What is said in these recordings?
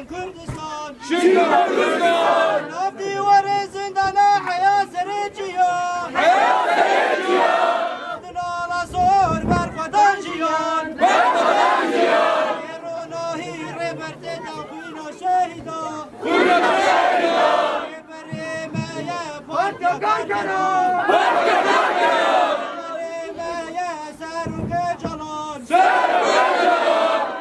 Kürdistan, Şindan Kürdistan, Nafti var zindana hayat sereciya, hayat sereciya, Abdullah sor berkadan jiyan, berkadan jiyan, Eronahi reberte da kuyno şehida, Eberemeye parti kankana, parti kankana, Eberemeye seruke calan, seruke calan.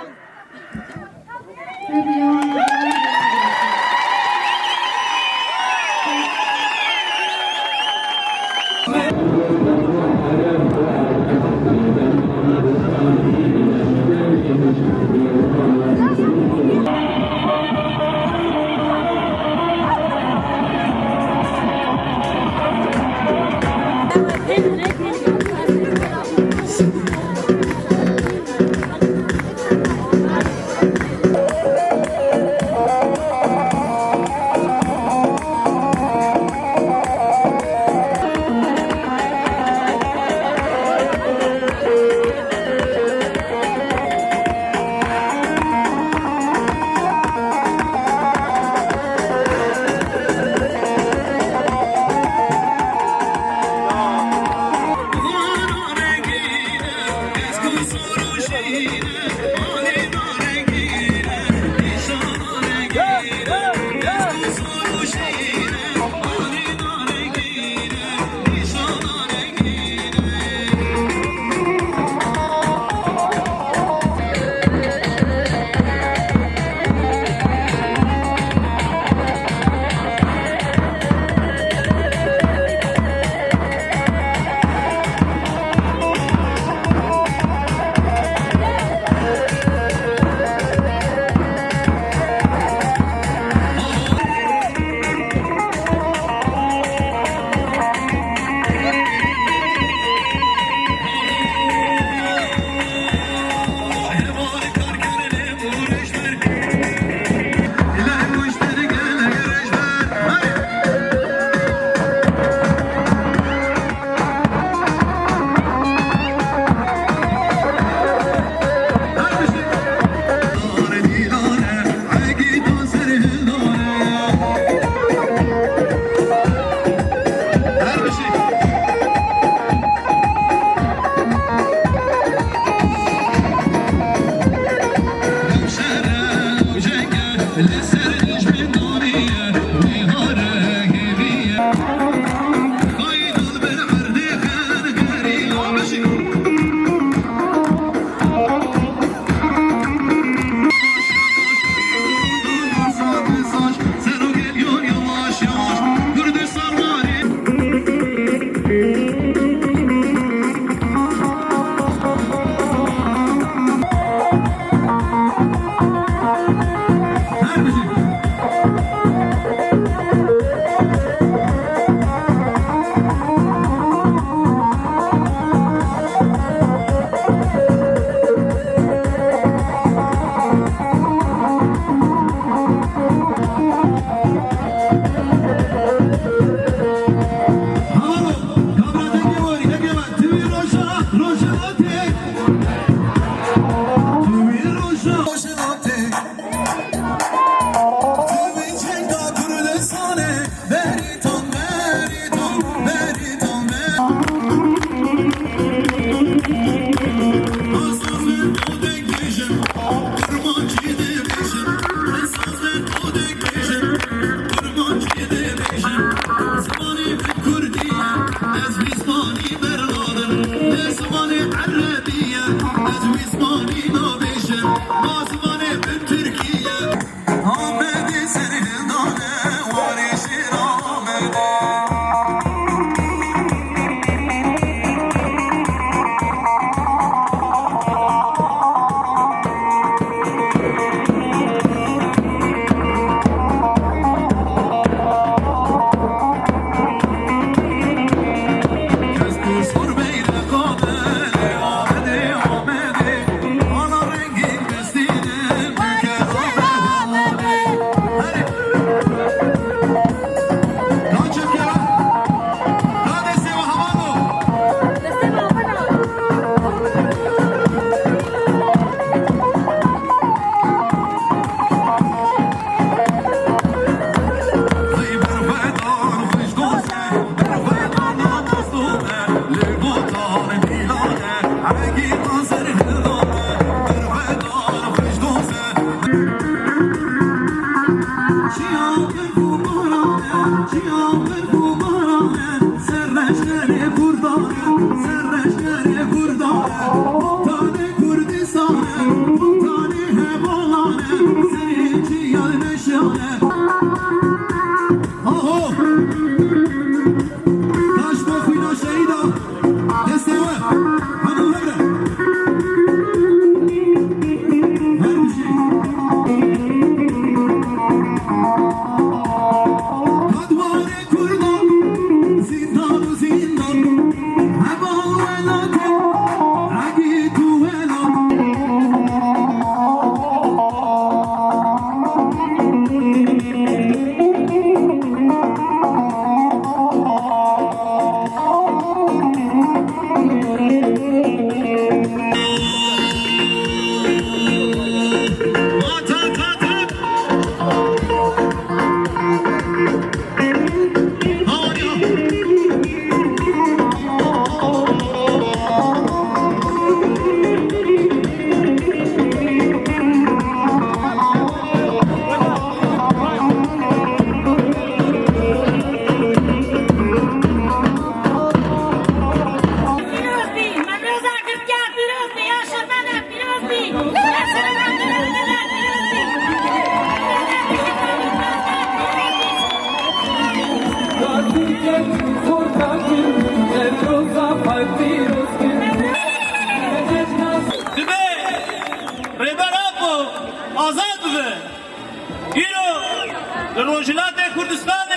Rojhilat Kurdistan,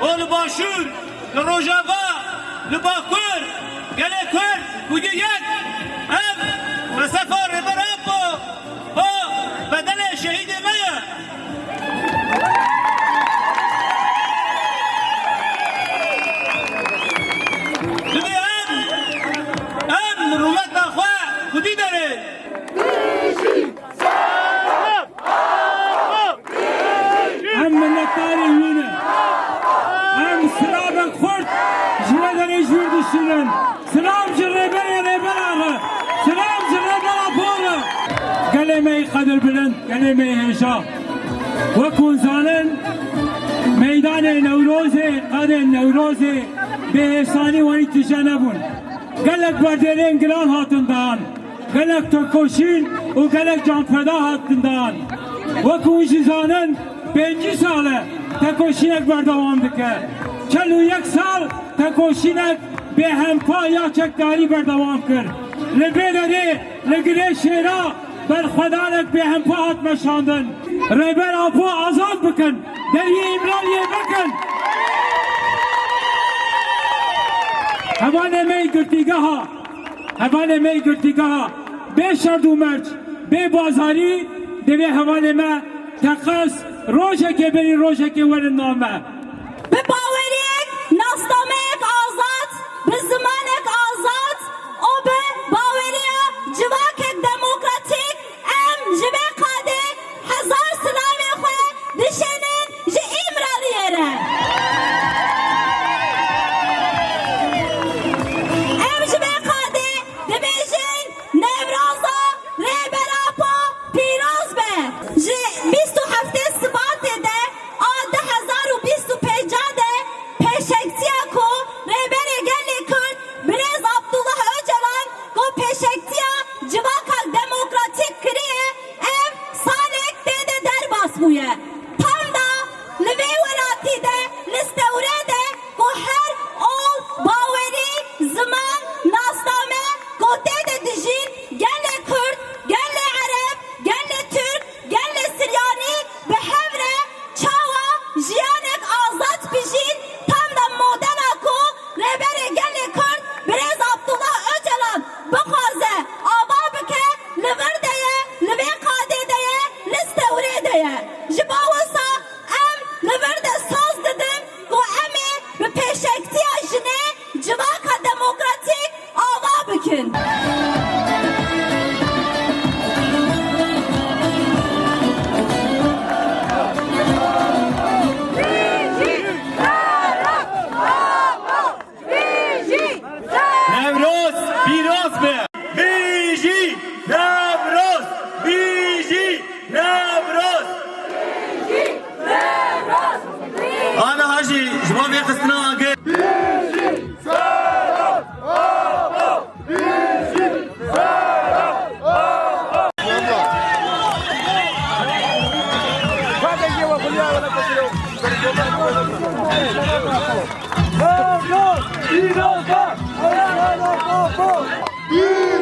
ol Başur, Rojava, Bakur, gele Kurd, Kudiyet, ev, Resefa Reberapo, o bedene şehit emeye. Şimdi em ruvet nakha Kudi dere. هم منتاری وینه هم سلام خورد جوادن جورد شدن سلام جربر آره سلام جربر آپاره کلمه قدر بلند کلمه هشا و کنزانن میدان نوروز قدر نوروز به افسانی وانی تجا نبون گلک بردرین گران هاتن دان گلک ترکوشین و گلک جانفدا هاتن دان و کنجزانن 5 ساله تکوشینک بردوام دکه 41 سال تکوشینک به همپا یا چکداری بردوام کرد لبیداری لگره شیرا بر خدانک به همپا هات مشاندن ریبر آپا آزاد بکن در یه امرالیه بکن هوان می گرتیگه ها به شرد و مرج به بازاری دوی هوان ما تقص روشه که بری روشه که ورن نامه به باوریک ناستامک آزاد به زمانک آزاد او به باوریا جواک دموکراتیک ام جبه قاده 1000 سلامی خواه دشنین جه ایمرالیره ام جبه قاده دبیجین نورازا ریبراپا پیروز به جه 27 سبات ده آده 1025 jî ji bo vê xistina agir. Bir